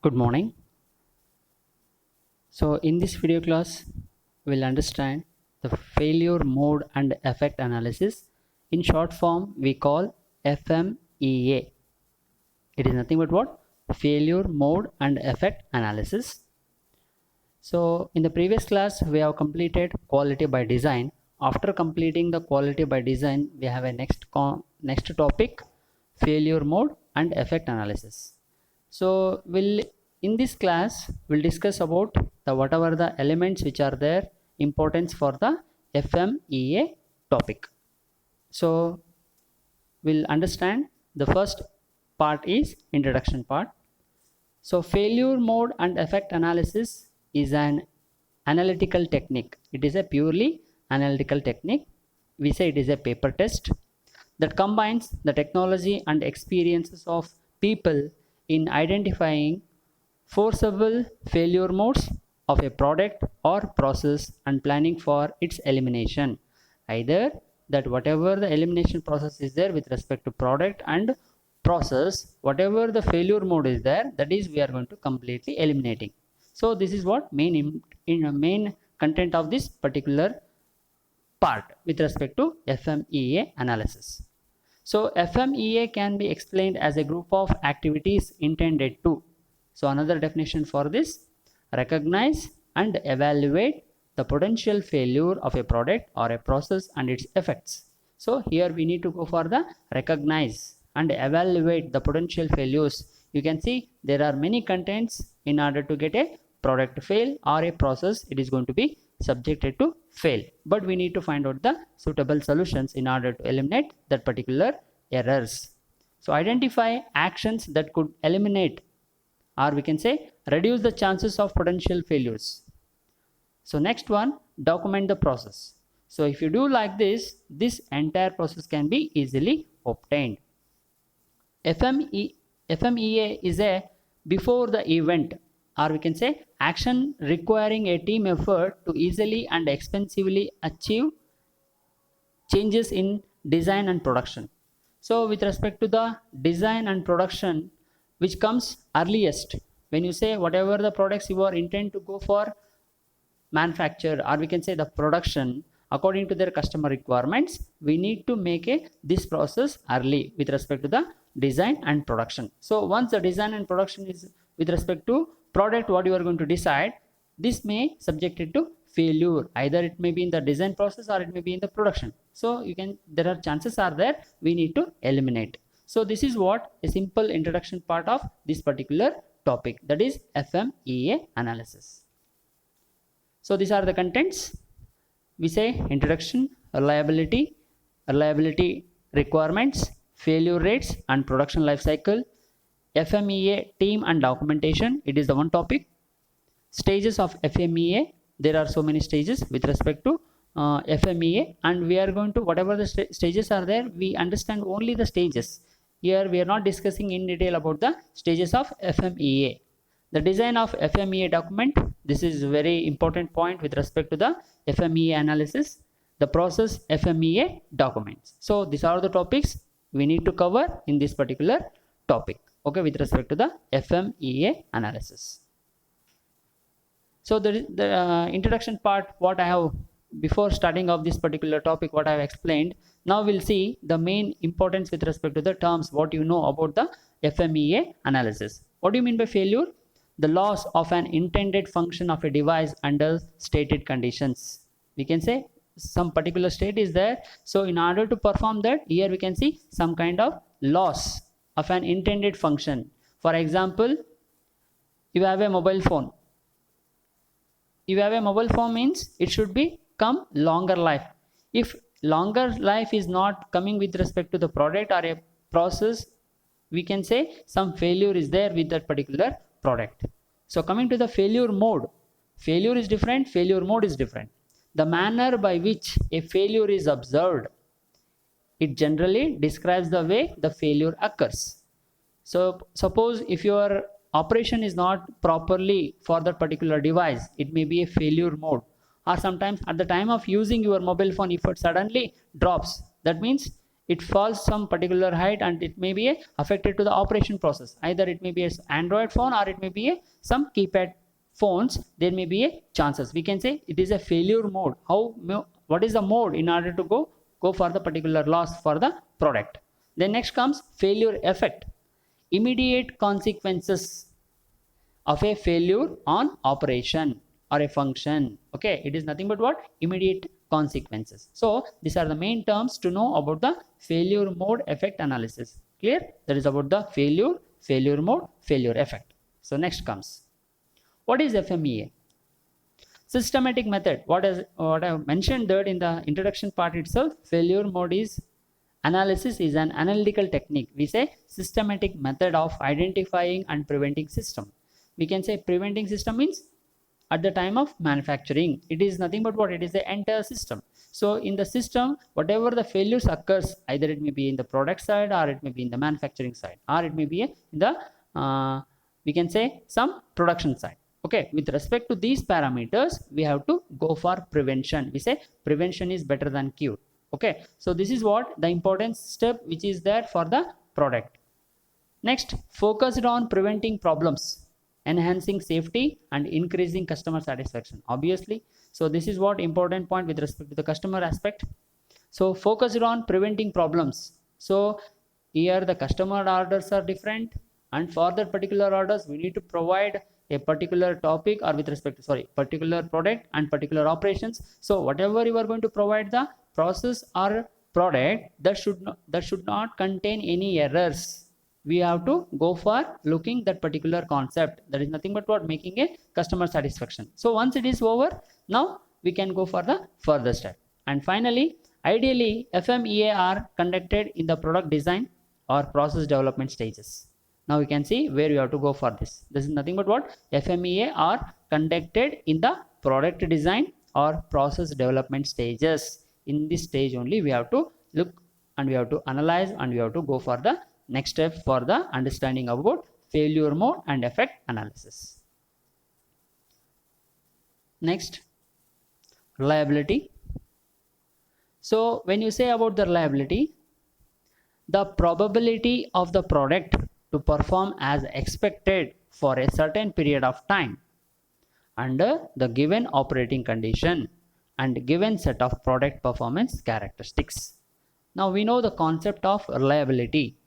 Good morning. So in this video class, we'll understand the failure mode and effect analysis. In short form, we call FMEA. It is nothing but what? Failure mode and effect analysis. So in the previous class, we have completed quality by design. After completing the quality by design, we have a next topic, failure mode and effect analysis. So in this class we'll discuss about the whatever the elements which are there importance for the FMEA topic. So we'll understand the first part is introduction part. So failure mode and effect analysis is an analytical technique. It is a purely analytical technique. We say it is a paper test that combines the technology and experiences of people in identifying forcible failure modes of a product or process and planning for its elimination. Either that whatever the elimination process is there with respect to product and process, whatever the failure mode is there, that is we are going to completely eliminating. So this is what main content of this particular part with respect to FMEA analysis. So FMEA can be explained as a group of activities intended to. So another definition for this, recognize and evaluate the potential failure of a product or a process and its effects. So here we need to go for the recognize and evaluate the potential failures. You can see there are many contents in order to get a product to fail or a process it is going to be subjected to fail, but we need to find out the suitable solutions in order to eliminate that particular errors. So identify actions that could eliminate, or we can say reduce the chances of potential failures. So next one, document the process. So if you do like this entire process can be easily obtained. FMEA is a before the event, or we can say action requiring a team effort to easily and expensively achieve changes in design and production. So with respect to the design and production, which comes earliest, when you say whatever the products you are intend to go for manufacture, or we can say the production according to their customer requirements, we need to make this process early with respect to the design and production. So once the design and production is with respect to product what you are going to decide, this may subjected to failure, either it may be in the design process or it may be in the production. So there are chances are there, we need to eliminate. So this is what a simple introduction part of this particular topic, that is FMEA analysis. So these are the contents. We say introduction, reliability requirements, failure rates and production life cycle, FMEA team and documentation, it is the one topic. Stages of FMEA, there are so many stages with respect to FMEA, and we are going to whatever the stages are there, we understand only the stages. Here we are not discussing in detail about the stages of FMEA. The design of FMEA document, this is a very important point with respect to the FMEA analysis. The process FMEA documents. So these are the topics we need to cover in this particular topic, okay, with respect to the FMEA analysis. So the introduction part, what I have before starting of this particular topic, what I have explained. Now we'll see the main importance with respect to the terms, what you know about the FMEA analysis. What do you mean by failure? The loss of an intended function of a device under stated conditions. We can say some particular state is there. So in order to perform that, here we can see some kind of loss of an intended function. For example, you have a mobile phone. You have a mobile phone means it should become longer life. If longer life is not coming with respect to the product or a process, we can say some failure is there with that particular product. So coming to the failure mode, failure is different, failure mode is different. The manner by which a failure is observed, it generally describes the way the failure occurs. So suppose if your operation is not properly for that particular device, it may be a failure mode. Or sometimes at the time of using your mobile phone, if it suddenly drops, that means it falls some particular height and it may be affected to the operation process. Either it may be an Android phone or it may be some keypad phones. There may be a chances. We can say it is a failure mode. What is the mode in order to go for the particular loss for the product. Then next comes failure effect. Immediate consequences of a failure on operation or a function. Okay, it is nothing but what? Immediate consequences. So these are the main terms to know about the failure mode effect analysis. Clear? That is about the failure mode, failure effect. So next comes, what is FMEA? Systematic method. What I mentioned that in the introduction part itself, failure mode is analysis is an analytical technique. We say systematic method of identifying and preventing system. We can say preventing system means at the time of manufacturing. It is nothing but what? It is the entire system. So in the system, whatever the failures occurs, either it may be in the product side or it may be in the manufacturing side or it may be in the we can say some production side. Okay, with respect to these parameters, we have to go for prevention. We say prevention is better than cure. Okay, so this is what the important step which is there for the product. Next, focused on preventing problems, enhancing safety and increasing customer satisfaction. Obviously, so this is what important point with respect to the customer aspect. So focused on preventing problems. So here the customer orders are different, and for that particular orders we need to provide a particular topic or with respect to particular product and particular operations. So whatever you are going to provide the process or product, that should not contain any errors. We have to go for looking that particular concept. That is nothing but what? Making a customer satisfaction. So once it is over, now we can go for the further step. And finally, ideally FMEA are conducted in the product design or process development stages. Now we can see where we have to go for this. This is nothing but what? FMEA are conducted in the product design or process development stages. In this stage only we have to look and we have to analyze and we have to go for the next step for the understanding about failure mode and effect analysis. Next, reliability. So when you say about the reliability, the probability of the product to perform as expected for a certain period of time under the given operating condition and given set of product performance characteristics. Now we know the concept of reliability.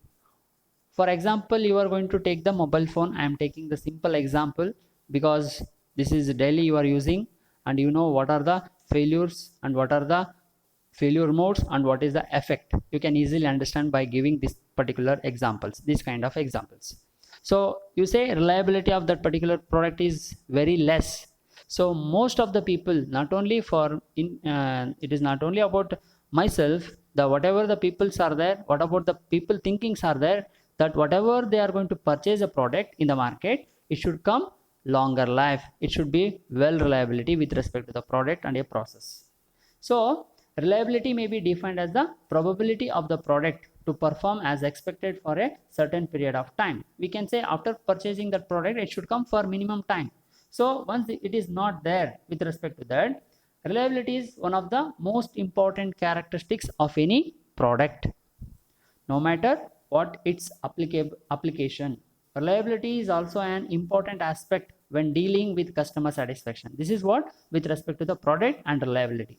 For example, you are going to take the mobile phone. I am taking the simple example because this is daily you are using and you know what are the failures and what are the failure modes and what is the effect. You can easily understand by giving this particular examples, these kind of examples. So you say reliability of that particular product is very less. So most of the people, not only it is not only about myself, whatever the peoples are there, what about the people thinkings are there, that whatever they are going to purchase a product in the market, it should come longer life. It should be well reliability with respect to the product and a process. So reliability may be defined as the probability of the product to perform as expected for a certain period of time. We can say after purchasing that product, it should come for minimum time. So once it is not there with respect to that, reliability is one of the most important characteristics of any product. No matter what its application, reliability is also an important aspect when dealing with customer satisfaction. This is what with respect to the product and reliability.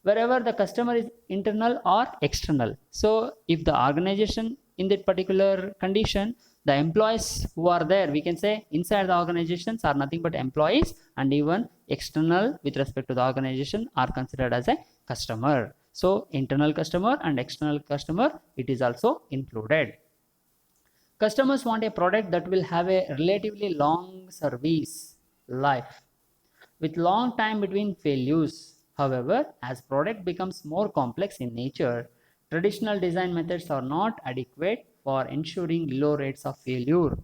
Wherever the customer is internal or external. So if the organization in that particular condition, the employees who are there, we can say inside the organizations are nothing but employees, and even external with respect to the organization are considered as a customer. So internal customer and external customer, it is also included. Customers want a product that will have a relatively long service life with long time between failures. However, as product becomes more complex in nature, traditional design methods are not adequate for ensuring low rates of failure.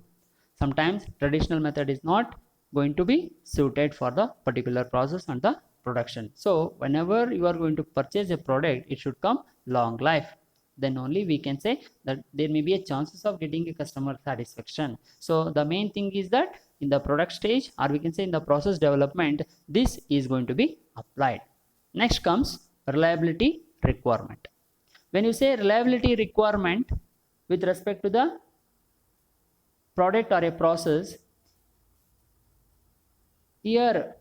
Sometimes traditional method is not going to be suited for the particular process and the production. So whenever you are going to purchase a product, it should come long life. Then only we can say that there may be a chances of getting a customer satisfaction. So the main thing is that in the product stage, or we can say in the process development, this is going to be applied. Next comes reliability requirement. When you say reliability requirement with respect to the product or a process, here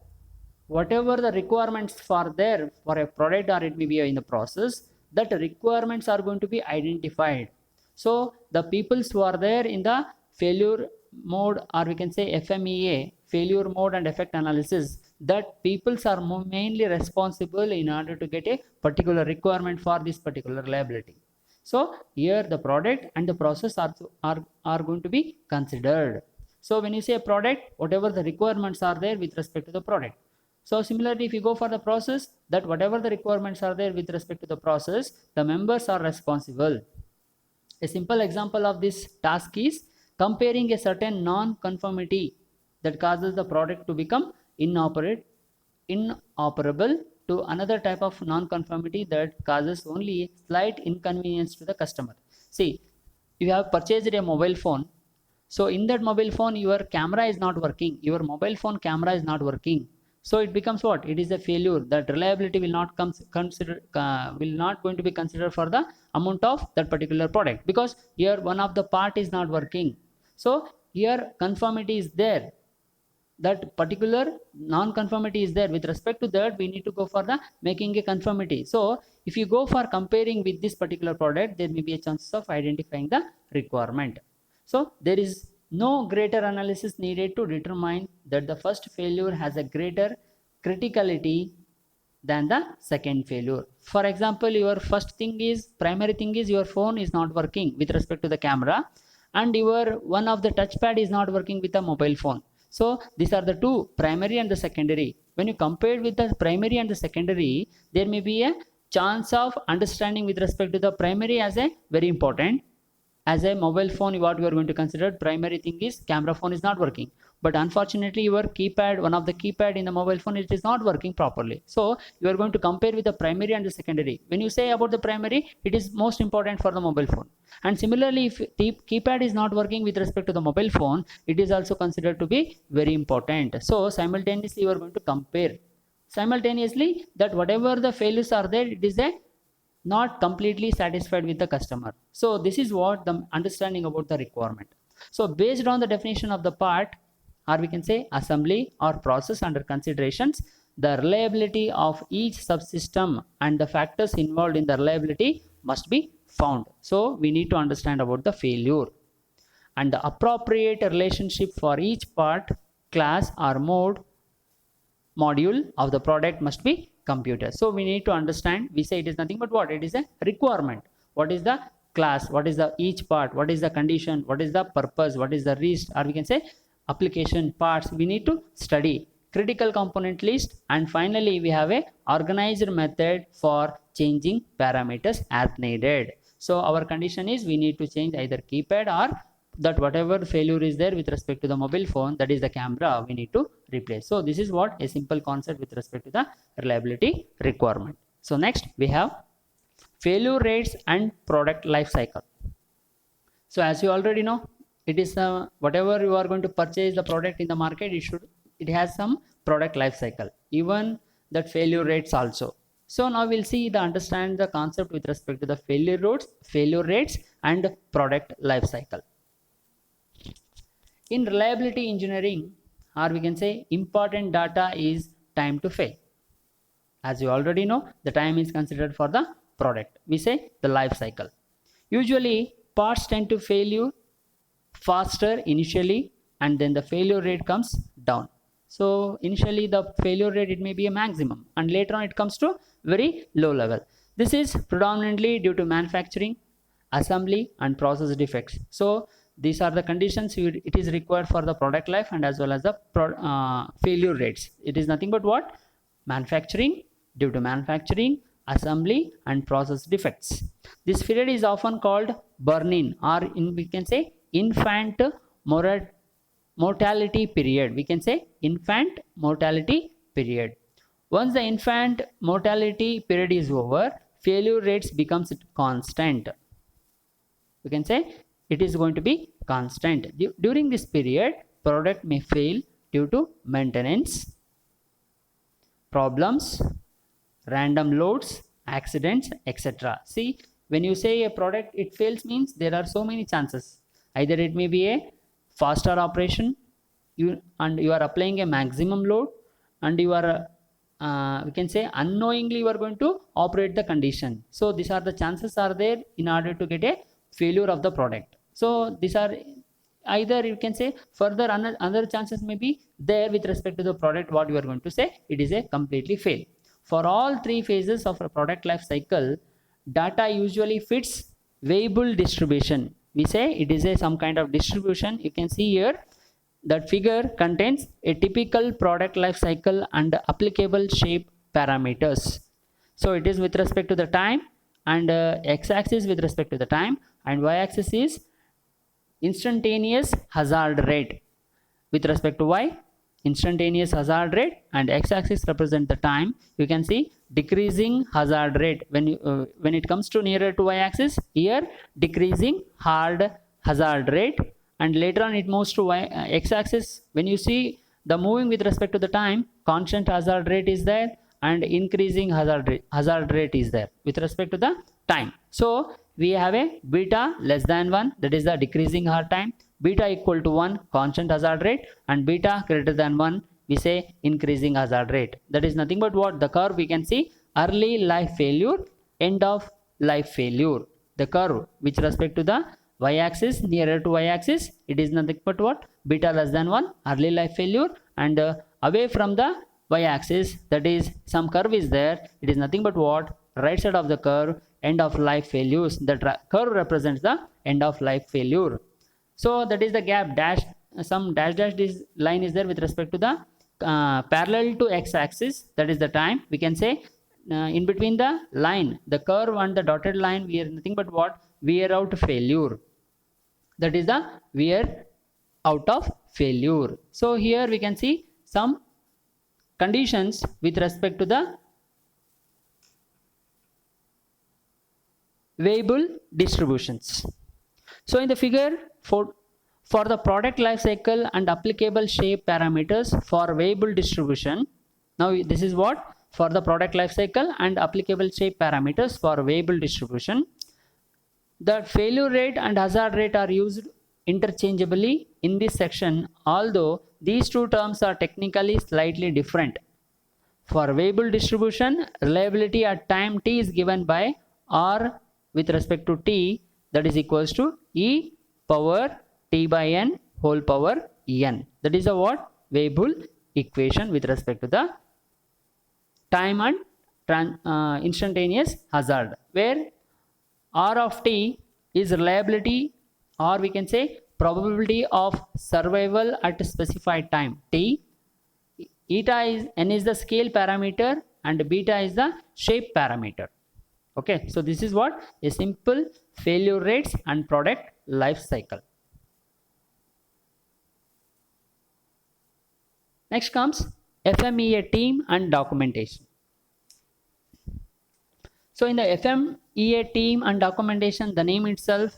whatever the requirements for there for a product or it may be in the process, that requirements are going to be identified. So the peoples who are there in the failure mode, or we can say FMEA, failure mode and effect analysis, that peoples are mainly responsible in order to get a particular requirement for this particular reliability. So here the product and the process are going to be considered. So when you say product, whatever the requirements are there with respect to the product. So similarly, if you go for the process, that whatever the requirements are there with respect to the process, the members are responsible. A simple example of this task is comparing a certain non-conformity that causes the product to become inoperable to another type of non-conformity that causes only slight inconvenience to the customer. See, you have purchased a mobile phone. So in that mobile phone, your camera is not working. Your mobile phone camera is not working. So it becomes what? It is a failure. That reliability will not will not going to be considered for the amount of that particular product, because here one of the part is not working. So here conformity is there. That particular non-conformity is there. With respect to that, we need to go for the making a conformity. So if you go for comparing with this particular product, there may be a chance of identifying the requirement. So there is no greater analysis needed to determine that the first failure has a greater criticality than the second failure. For example, your first thing is, primary thing is your phone is not working with respect to the camera, and your one of the touchpad is not working with the mobile phone. So these are the two, primary and the secondary. When you compare with the primary and the secondary, there may be a chance of understanding with respect to the primary as a very important. As a mobile phone, what you are going to consider primary thing is camera phone is not working, but unfortunately your keypad, one of the keypad in the mobile phone, it is not working properly. So you are going to compare with the primary and the secondary. When you say about the primary, it is most important for the mobile phone, and similarly if the keypad is not working with respect to the mobile phone, it is also considered to be very important. So simultaneously you are going to compare simultaneously that whatever the failures are there, it is a not completely satisfied with the customer. So this is what the understanding about the requirement. So based on the definition of the part, or we can say assembly or process under considerations, the reliability of each subsystem and the factors involved in the reliability must be found. So we need to understand about the failure, and the appropriate relationship for each part, class or module of the product must be computed. So we need to understand, we say it is nothing but what? It is a requirement. What is the class? What is the each part? What is the condition? What is the purpose? What is the risk? Or we can say application parts. We need to study critical component list, and finally we have a organized method for changing parameters as needed. So our condition is we need to change either keypad or that whatever failure is there with respect to the mobile phone, that is the camera, we need to replace. So this is what a simple concept with respect to the reliability requirement. So next we have failure rates and product life cycle. So as you already know, it is whatever you are going to purchase the product in the market, it has some product life cycle, even that failure rates also. So now we'll see understand the concept with respect to the failure rates and product life cycle. In reliability engineering, or we can say important data is time to fail. As you already know, the time is considered for the product. We say the life cycle. Usually parts tend to fail faster initially, and then the failure rate comes down. So initially the failure rate, it may be a maximum, and later on it comes to very low level. This is predominantly due to manufacturing, assembly and process defects. So these are the conditions it is required for the product life, and as well as the failure rates. It is nothing but what? Manufacturing, due to manufacturing, assembly and process defects. This period is often called burn-in, or we can say infant mortality period. We can say infant mortality period. Once the infant mortality period is over, failure rates becomes constant. We can say it is going to be constant. During this period, product may fail due to maintenance problems, random loads, accidents, etc. See, when you say a product it fails means there are so many chances. Either it may be a faster operation, you are applying a maximum load, and you are we can say unknowingly you are going to operate the condition. So these are the chances are there in order to get a failure of the product. So these are either you can say further other chances may be there with respect to the product what you are going to say it is a completely fail. For all three phases of a product life cycle, data usually fits weighable distribution. We say it is a some kind of distribution. You can see here that figure contains a typical product life cycle and applicable shape parameters. So it is with respect to the time, and x-axis with respect to the time, and y-axis is instantaneous hazard rate with respect to y, instantaneous hazard rate, and x-axis represent the time. You can see decreasing hazard rate when it comes to nearer to y-axis, here decreasing hard hazard rate, and later on it moves to x-axis. When you see the moving with respect to the time, constant hazard rate is there and increasing hazard rate is there with respect to the time. So we have a beta less than 1, that is the decreasing hard time, beta equal to 1 constant hazard rate, and beta greater than 1 we say increasing hazard rate. That is nothing but what the curve we can see early life failure, end of life failure. The curve with respect to the y-axis, nearer to y-axis, it is nothing but what beta less than 1 early life failure, and away from the y-axis, that is some curve is there, it is nothing but what right side of the curve end of life failures. The curve represents the end of life failure. So that is the gap dash, some dash this line is there with respect to the parallel to x-axis, that is the time. We can say in between the line, the curve and the dotted line, we are nothing but what wear out failure, that is the wear out of failure. So here we can see some conditions with respect to the weighable distributions. So in the figure, for the product life cycle and applicable shape parameters for weighable distribution, now this is what for the product life cycle and applicable shape parameters for weighable distribution. The failure rate and hazard rate are used interchangeably in this section, although these two terms are technically slightly different. For weighable distribution, reliability at time t is given by R with respect to t, that is equals to e power t by n whole power n. That is a what weighable equation with respect to the time and instantaneous hazard, where R of t is reliability, or we can say probability of survival at a specified time t. Eta is n is the scale parameter and beta is the shape parameter. Okay, so this is what a simple failure rates and product life cycle. Next comes FMEA team and documentation. So in the FMEA team and documentation, the name itself,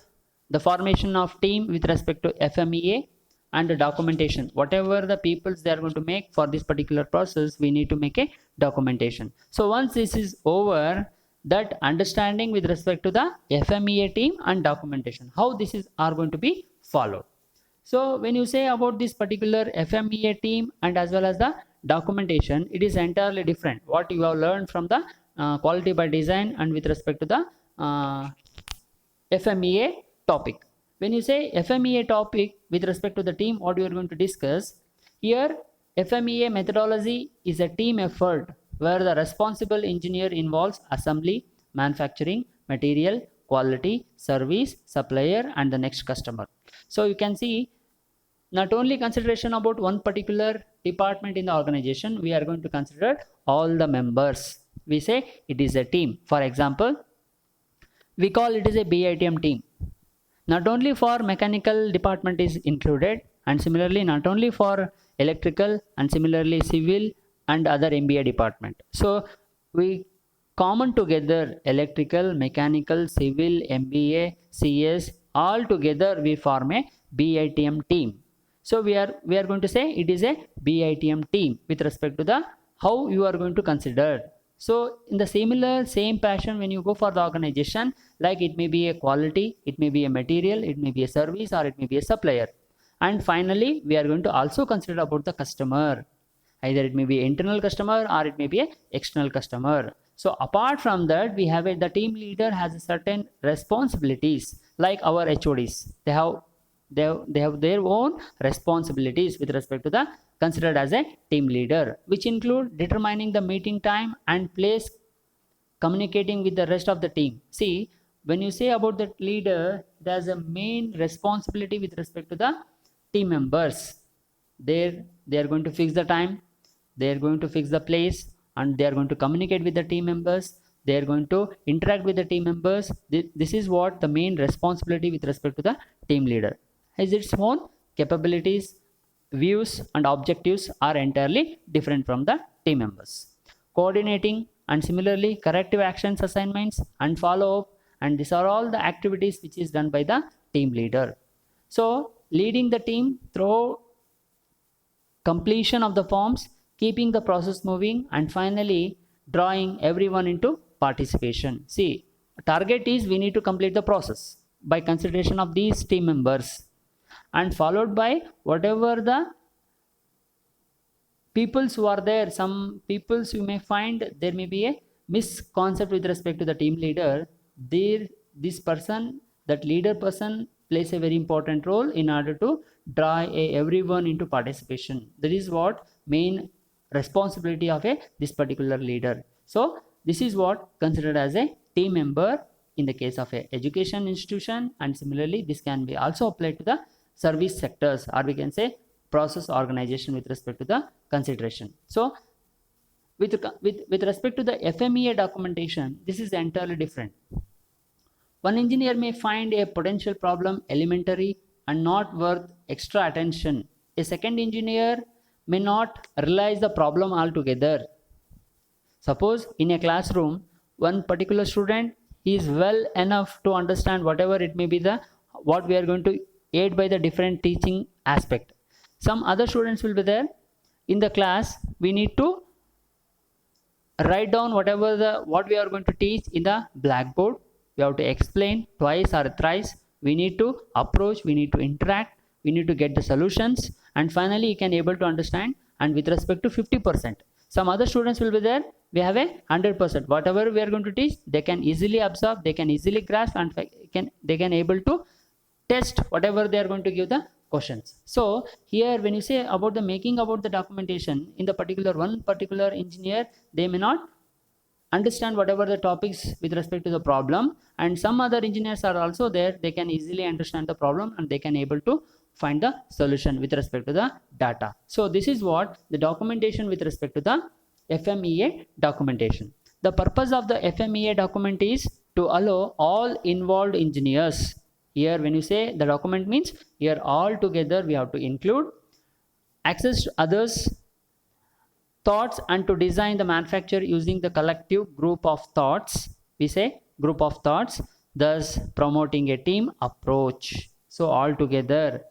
the formation of team with respect to FMEA, and the documentation, whatever the peoples they are going to make for this particular process, we need to make a documentation. So once this is over, that understanding with respect to the FMEA team and documentation, how this is are going to be followed. So when you say about this particular FMEA team and as well as the documentation, it is entirely different what you have learned from the quality by design and with respect to the FMEA topic. When you say FMEA topic with respect to the team, what you are going to discuss here, FMEA methodology is a team effort where the responsible engineer involves assembly, manufacturing, material, quality, service, supplier, and the next customer. So you can see not only consideration about one particular department in the organization, we are going to consider all the members. We say it is a team. For example, we call it is a BITM team. Not only for mechanical department is included, and similarly not only for electrical, and similarly civil and other MBA department. So we common together electrical, mechanical, civil, MBA, CS, all together we form a BITM team. So we are going to say it is a BITM team with respect to the how you are going to consider So in the same passion, when you go for the organization, like it may be a quality, it may be a material, it may be a service, or it may be a supplier. And finally, we are going to also consider about the customer. Either it may be internal customer or it may be a external customer. So apart from that, we have the team leader has a certain responsibilities, like our HODs. They have their own responsibilities with respect to the considered as a team leader, which include determining the meeting time and place, communicating with the rest of the team. See, when you say about that leader, there's a main responsibility with respect to the team members. They are going to fix the time, they are going to fix the place, and they are going to communicate with the team members, they are going to interact with the team members. This is what the main responsibility with respect to the team leader has. Its own capabilities, views, and objectives are entirely different from the team members. Coordinating and similarly corrective actions, assignments, and follow up, and these are all the activities which is done by the team leader. So leading the team through completion of the forms, keeping the process moving, and finally drawing everyone into participation. See, target is we need to complete the process by consideration of these team members, and followed by whatever the peoples who are there. Some peoples you may find there may be a misconcept with respect to the team leader. This person, that leader person, plays a very important role in order to draw everyone into participation. That is what main responsibility of this particular leader. So this is what considered as a team member in the case of a education institution, and similarly this can be also applied to the service sectors, or we can say process organization with respect to the consideration. So with respect to the FMEA documentation, this is entirely different. One engineer may find a potential problem elementary and not worth extra attention. A second engineer may not realize the problem altogether. Suppose in a classroom, one particular student is well enough to understand whatever it may be what we are going to aid by the different teaching aspect. Some other students will be there in the class. We need to write down what we are going to teach in the blackboard. We have to explain twice or thrice. We need to approach, we need to interact, we need to get the solutions, and finally you can able to understand. And with respect to 50%, some other students will be there, we have a 100%. Whatever we are going to teach, they can easily absorb, they can easily grasp, and they can able to test whatever they are going to give the questions. So here when you say about the making about the documentation, in the one particular engineer, they may not understand whatever the topics with respect to the problem, and some other engineers are also there, they can easily understand the problem and they can able to find the solution with respect to the data. So this is what the documentation with respect to the FMEA documentation. The purpose of the FMEA document is to allow all involved engineers. Here when you say the document means, here all together we have to include access to others' thoughts and to design the manufacture using the collective group of thoughts. We say group of thoughts, thus promoting a team approach. So all together,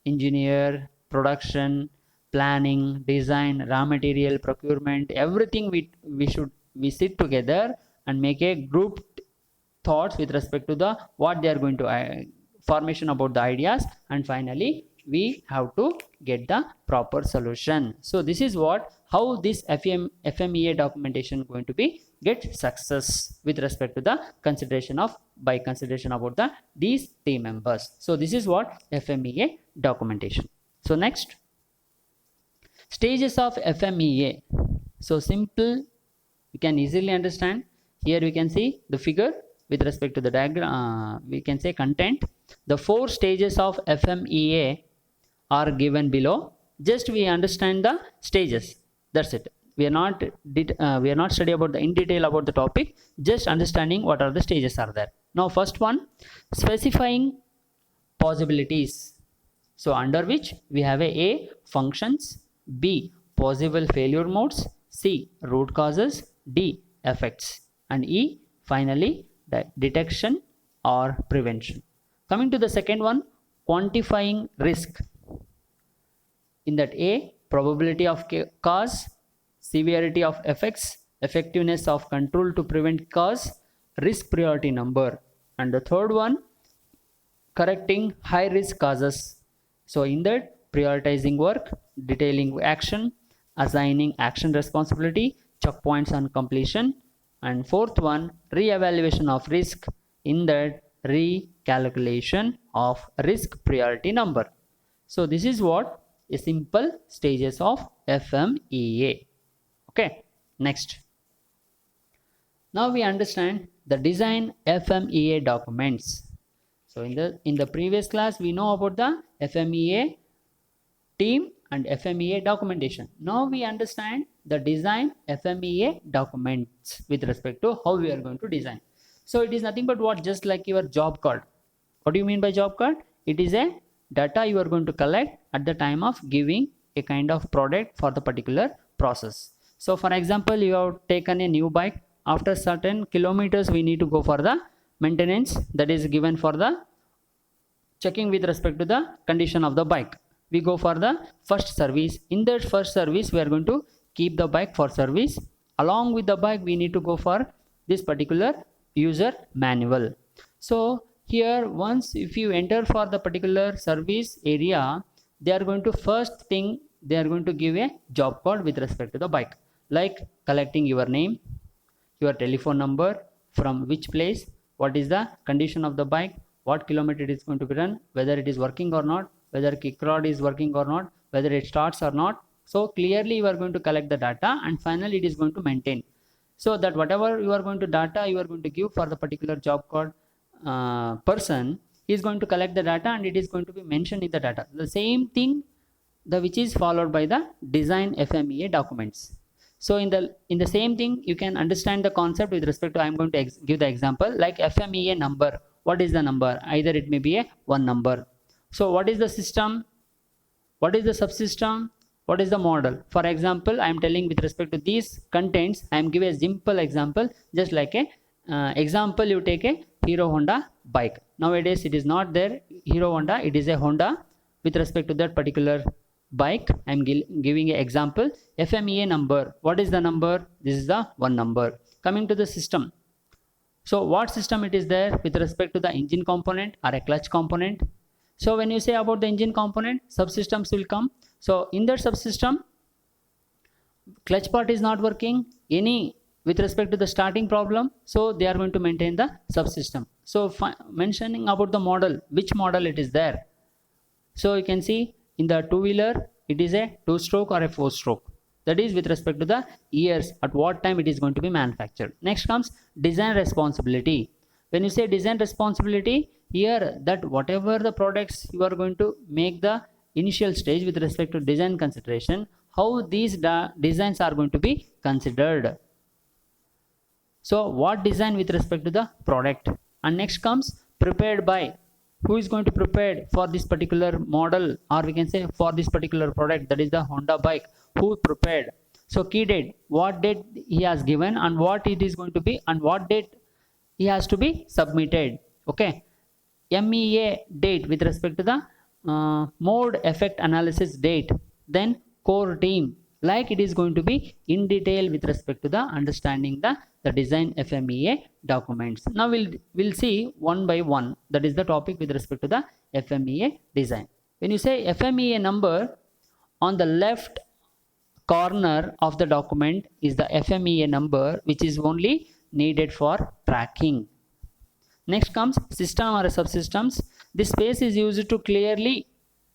engineer, production, planning, design, raw material, procurement, everything we sit together and make a group thoughts with respect to the what they are going to formation about the ideas, and finally we have to get the proper solution. So this is how this FMEA documentation going to be get success with respect to the consideration about these team members. So this is what FMEA documentation. So next, stages of FMEA. So simple, you can easily understand. Here we can see the figure with respect to the diagram, we can say content. The 4 stages of FMEA are given below. Just we understand the stages, that's it. We are not study about in detail about the topic, just understanding what are the stages are there. Now first one, specifying possibilities. So under which we have A, functions, B, possible failure modes, C, root causes, D, effects, and E, finally detection or prevention. Coming to the second one, quantifying risk. In that A, probability of cause, severity of effects, effectiveness of control to prevent cause, risk priority number. And the third one, correcting high risk causes. So in that, prioritizing work, detailing action, assigning action responsibility, checkpoints on completion. And fourth one, re-evaluation of risk. In that, recalculation of risk priority number. So this is what a simple stages of FMEA. Okay, next. Now we understand the design FMEA documents. So in the previous class we know about the FMEA team and FMEA documentation. Now we understand the design FMEA documents with respect to how we are going to design. So it is nothing but what, just like your job card. What do you mean by job card? It is a data you are going to collect at the time of giving a kind of product for the particular process. So for example, you have taken a new bike. After certain kilometers we need to go for the maintenance, that is given for the checking with respect to the condition of the bike. We go for the first service. In that first service we are going to keep the bike for service. Along with the bike we need to go for this particular user manual. So here, once if you enter for the particular service area, they are going to first thing they are going to give a job card with respect to the bike, like collecting your name, your telephone number, from which place, what is the condition of the bike, what kilometer it is going to be run, whether it is working or not, whether kick rod is working or not, whether it starts or not. So clearly you are going to collect the data, and finally it is going to maintain. So that whatever you are going to data you are going to give for the particular job card person is going to collect the data, and it is going to be mentioned in the data. The same thing which is followed by the design FMEA documents. So in the same thing you can understand the concept with respect to, I am going to give the example like FMEA number. What is the number? Either it may be a one number. So what is the system? What is the subsystem? What is the model? For example, I am telling with respect to these contents, I am giving a simple example, just like a example. You take a Hero Honda bike. Nowadays it is not there Hero Honda, it is a Honda. With respect to that particular bike, I am giving an example. FMEA number. What is the number? This is the one number. Coming to the system. So what system it is there with respect to the engine component or a clutch component? So when you say about the engine component, subsystems will come. So in that subsystem, clutch part is not working, any with respect to the starting problem, so they are going to maintain the subsystem. So mentioning about the model, which model it is there. So you can see in the two-wheeler it is a 2-stroke or a 4-stroke. That is with respect to the years, at what time it is going to be manufactured. Next comes design responsibility. When you say design responsibility, here that whatever the products you are going to make the initial stage with respect to design consideration, how these designs are going to be considered. So what design with respect to the product. And next comes prepared by. Who is going to prepare for this particular model, or we can say for this particular product, that is the Honda bike. Who prepared? So key date, what date he has given and what it is going to be and what date he has to be submitted. Okay. MEA date with respect to the mode effect analysis date. Then core team, like it is going to be in detail with respect to the understanding the design FMEA documents. Now we'll see one by one. That is the topic with respect to the FMEA design. When you say FMEA number, on the left corner of the document is the FMEA number, which is only needed for tracking. Next comes system or subsystems. This space is used to clearly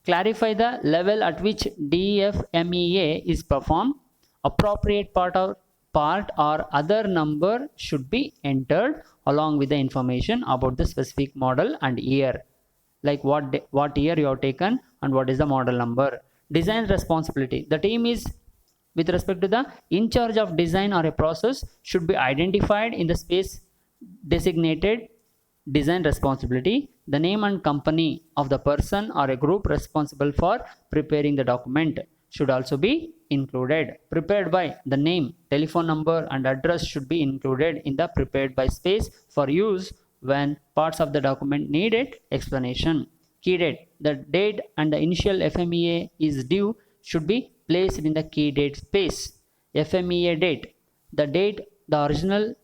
clarify the level at which DFMEA is performed. Appropriate part or other number should be entered along with the information about the specific model and year, like what year you have taken and what is the model number. Design responsibility. The team is with respect to the in charge of design or a process should be identified in the space designated design responsibility. The name and company of the person or a group responsible for preparing the document should also be included. Prepared by, the name, telephone number and address should be included in the prepared by space for use when parts of the document needed explanation. Key date, the date and the initial FMEA is due should be placed in the key date space. FMEA date, the date the original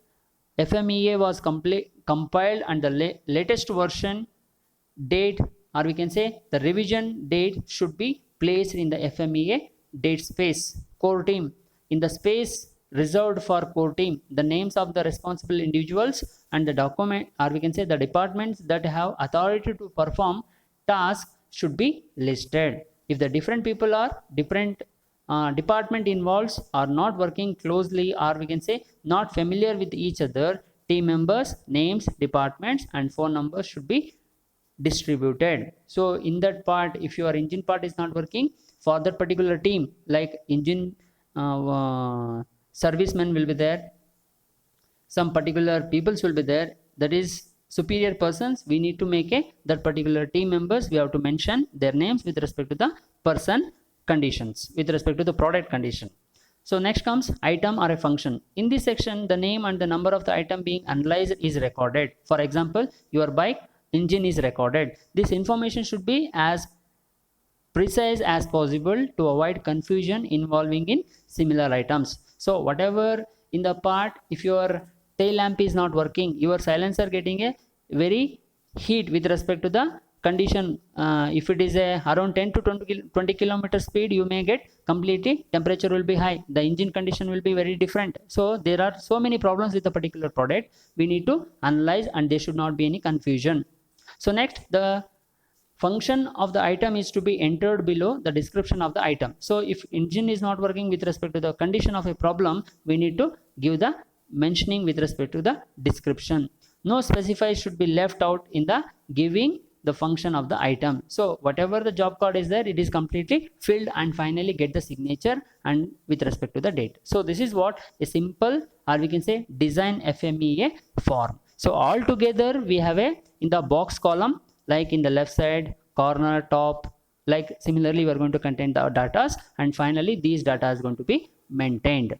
FMEA was compiled and the latest version date, or we can say the revision date, should be placed in the FMEA date space. Core team, in the space reserved for core team, the names of the responsible individuals and the document, or we can say the departments that have authority to perform tasks should be listed. If the different people are different department involves are not working closely, or we can say not familiar with each other, team members names, departments and phone numbers should be distributed. So in that part, if your engine part is not working for that particular team, like engine servicemen will be there, some particular peoples will be there, that is superior persons, we need to make a that particular team members, we have to mention their names with respect to the person conditions, with respect to the product condition. So next comes item or a function. In this section, the name and the number of the item being analyzed is recorded. For example, your bike engine is recorded. This information should be as precise as possible to avoid confusion involving in similar items. So whatever in the part, if your tail lamp is not working, your silencer getting a very heat with respect to the condition, if it is a around 10 to 20 kilometer speed, you may get completely temperature will be high, the engine condition will be very different. So there are so many problems with a particular product, we need to analyze and there should not be any confusion. So next, the function of the item is to be entered below the description of the item. So if engine is not working with respect to the condition of a problem, we need to give the mentioning with respect to the description. No specify should be left out in the giving the function of the item. So whatever the job card is there, it is completely filled and finally get the signature and with respect to the date. So this is what a simple, or we can say design FMEA form. So all together we have a in the box column, like in the left side, corner, top, like similarly we are going to contain the data, and finally these data is going to be maintained.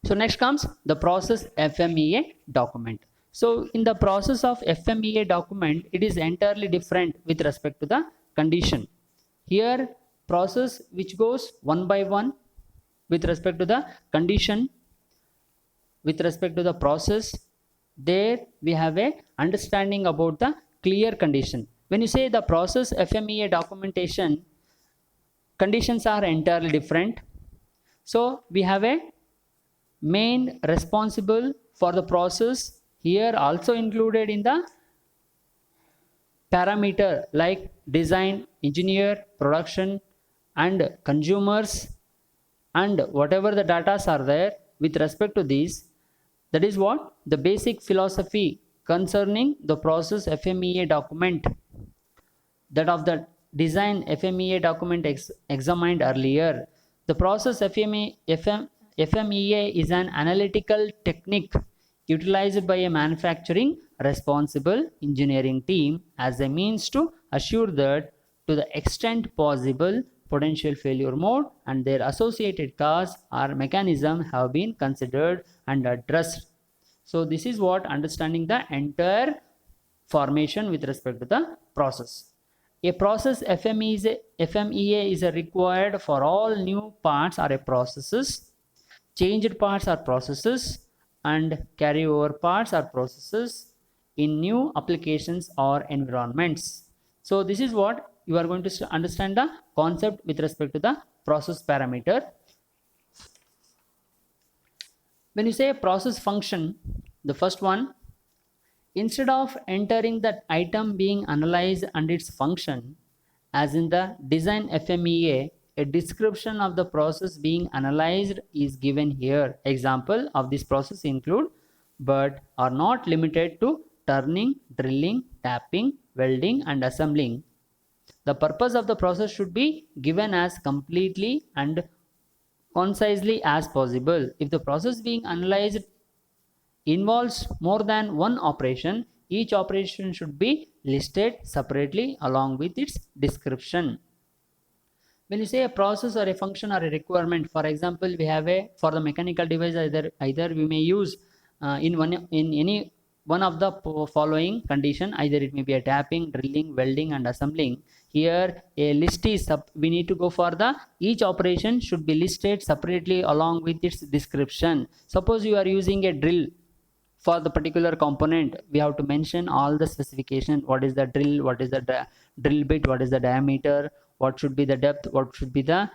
So next comes the process FMEA document. So in the process of FMEA document, it is entirely different with respect to the condition. Here process which goes one by one with respect to the condition, with respect to the process, there we have a understanding about the clear condition. When you say the process FMEA documentation, conditions are entirely different. So we have a main responsible for the process here also included in the parameter, like design, engineer, production and consumers, and whatever the data are there with respect to these. That is what the basic philosophy concerning the process FMEA document, that of the design FMEA document examined earlier. The process FMEA is an analytical technique utilized by a manufacturing responsible engineering team as a means to assure that to the extent possible potential failure mode and their associated cause or mechanism have been considered and addressed. So this is what understanding the entire formation with respect to the process. A process FMEA is required for all new parts are a processes, changed parts are processes, and carryover parts are processes in new applications or environments. So this is what you are going to understand the concept with respect to the process parameter. When you say a process function, the first one, instead of entering that item being analyzed and its function, as in the design FMEA, a description of the process being analyzed is given here. Example of this process include but are not limited to turning, drilling, tapping, welding and assembling. The purpose of the process should be given as completely and concisely as possible. If the process being analyzed involves more than one operation, each operation should be listed separately along with its description. When you say a process or a function or a requirement, for example, we have a for the mechanical device, either we may use in any one of the following condition, either it may be a tapping, drilling, welding and assembling. Here a list is we need to go for the each operation should be listed separately along with its description. Suppose you are using a drill for the particular component, we have to mention all the specification. What is the drill, what is the drill bit, what is the diameter, what should be the depth, what should be the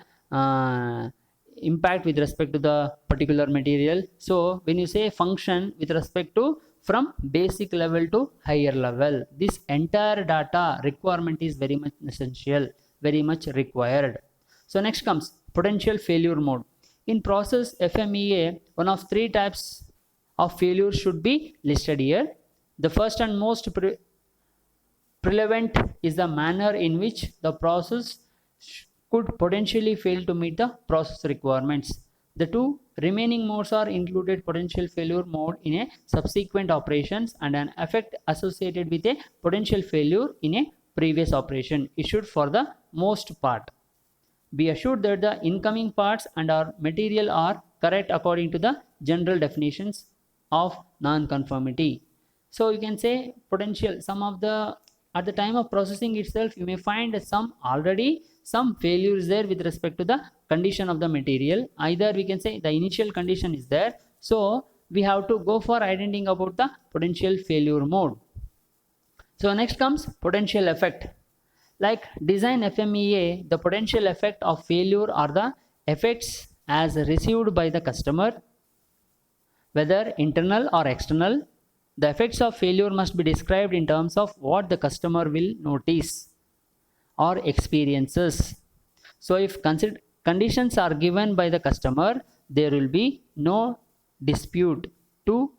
impact with respect to the particular material. So when you say function with respect to from basic level to higher level, this entire data requirement is very much essential, very much required. So next comes potential failure mode. In process FMEA, one of three types of failure should be listed here. The first and most prevalent is the manner in which the process could potentially fail to meet the process requirements. The two remaining modes are included potential failure mode in a subsequent operations and an effect associated with a potential failure in a previous operation issued for the most part. Be assured that the incoming parts and our material are correct according to the general definitions of non-conformity. So you can say potential, some of the at the time of processing itself you may find some failures there with respect to the condition of the material. Either we can say the initial condition is there, so we have to go for identifying about the potential failure mode. So next comes potential effect. Like design FMEA, the potential effect of failure are the effects as received by the customer, whether internal or external. The effects of failure must be described in terms of what the customer will notice or experiences. So if conditions are given by the customer, there will be no dispute to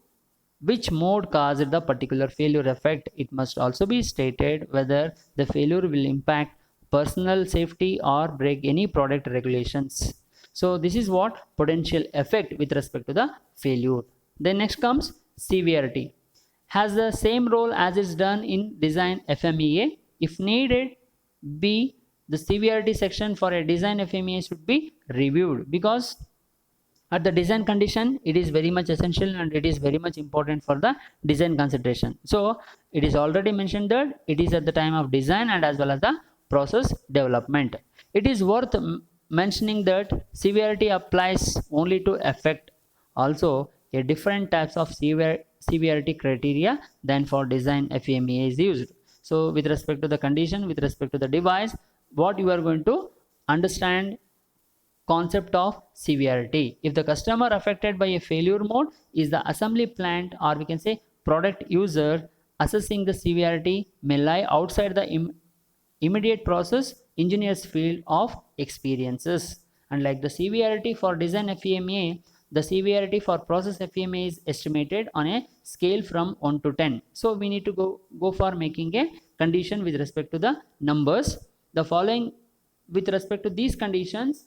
which mode caused the particular failure effect. It must also be stated whether the failure will impact personal safety or break any product regulations. So this is what potential effect with respect to the failure. Then next comes severity. Has the same role as is done in design FMEA. If needed be, the severity section for a design FMEA should be reviewed, because at the design condition it is very much essential and it is very much important for the design consideration. So it is already mentioned that it is at the time of design and as well as the process development. It is worth mentioning that severity applies only to effect. Also a different types of severity criteria than for design FMEA is used. So with respect to the condition, with respect to the device, what you are going to understand concept of severity. If the customer affected by a failure mode is the assembly plant or we can say product user, assessing the severity may lie outside the immediate process engineer's field of experiences. And like the severity for design FMEA, the severity for process FMEA is estimated on a scale from 1 to 10. So we need to go for making a condition with respect to the numbers. The following with respect to these conditions,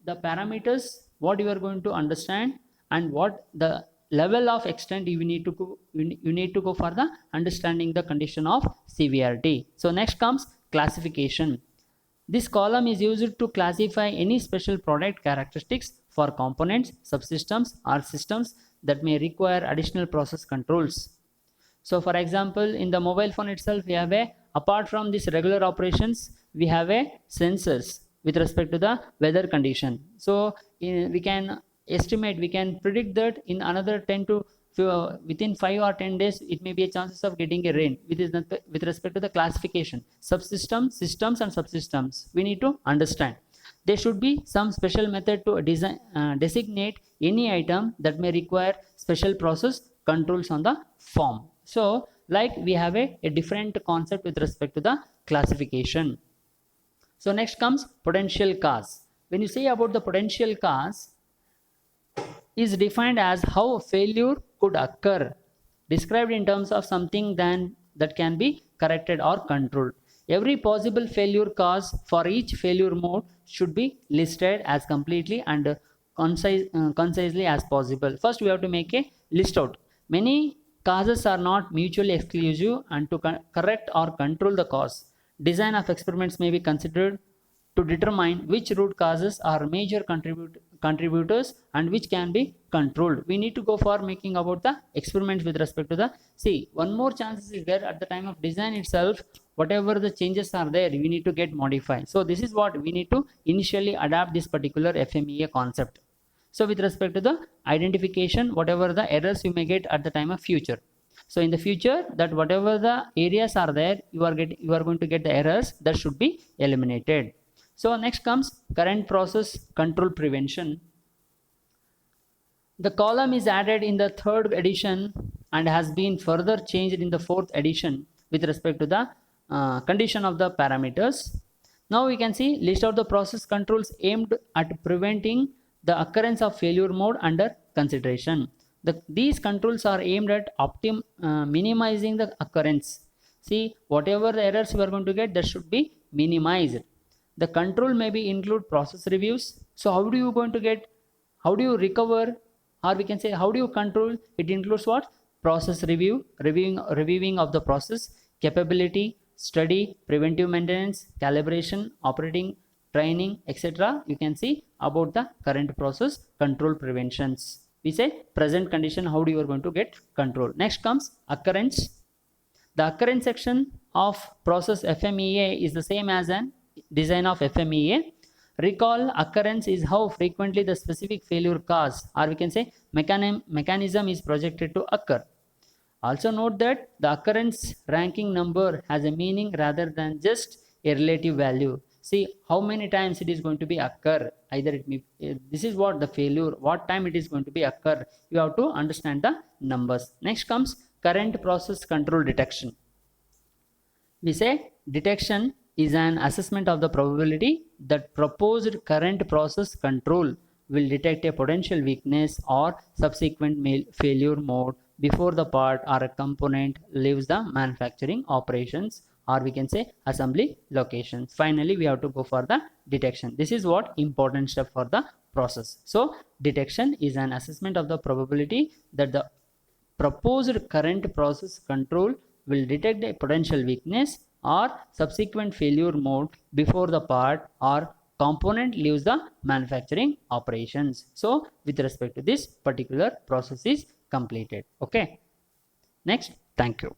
the parameters what you are going to understand and what the level of extent you need to go for the understanding the condition of severity. So next comes classification. This column is used to classify any special product characteristics for components, subsystems or systems that may require additional process controls. So for example, in the mobile phone itself, we have apart from these regular operations, we have sensors with respect to the weather condition. So we can estimate, we can predict that in another 10 to within 5 or 10 days it may be a chances of getting a rain. With respect to the classification, subsystems, systems and subsystems, we need to understand there should be some special method to designate any item that may require special process controls on the form. So like we have a different concept with respect to the classification. So next comes potential cause. When you say about the potential cause, is defined as how failure could occur, described in terms of something that can be corrected or controlled. Every possible failure cause for each failure mode should be listed as completely and concisely as possible. First we have to make a list out. Many causes are not mutually exclusive, and to correct or control the cause, design of experiments may be considered to determine which root causes are major contributors and which can be controlled. We need to go for making about the experiments with respect to the, see, one more chance is there at the time of design itself, whatever the changes are there, we need to get modified. So this is what we need to initially adapt this particular FMEA concept. So with respect to the identification, whatever the errors you may get at the time of future. So in the future, that whatever the areas are there, you are going to get the errors that should be eliminated. So next comes current process control prevention. The column is added in the 3rd edition and has been further changed in the 4th edition with respect to the condition of the parameters. Now we can see list out the process controls aimed at preventing the occurrence of failure mode under consideration. These controls are aimed at minimizing the occurrence. See, whatever the errors we are going to get, that should be minimized. The control maybe include process reviews. So how do you recover, or we can say how do you control? It includes what? Process reviewing of the process, capability, study, preventive maintenance, calibration, operating, training, etc. You can see about the current process control preventions. We say present condition, how do you are going to get control. Next comes occurrence. The occurrence section of process FMEA is the same as an design of FMEA. Recall, occurrence is how frequently the specific failure cause, or we can say mechanism is projected to occur. Also note that the occurrence ranking number has a meaning rather than just a relative value. See how many times it is going to be occur. Either it may, this is what the failure, what time it is going to be occur. You have to understand the numbers. Next comes current process control detection. We say detection is an assessment of the probability that proposed current process control will detect a potential weakness or subsequent failure mode before the part or a component leaves the manufacturing operations, or we can say assembly locations. Finally, we have to go for the detection. This is what important step for the process. So detection is an assessment of the probability that the proposed current process control will detect a potential weakness or subsequent failure mode before the part or component leaves the manufacturing operations. So with respect to this particular process is completed. Okay. Next, thank you.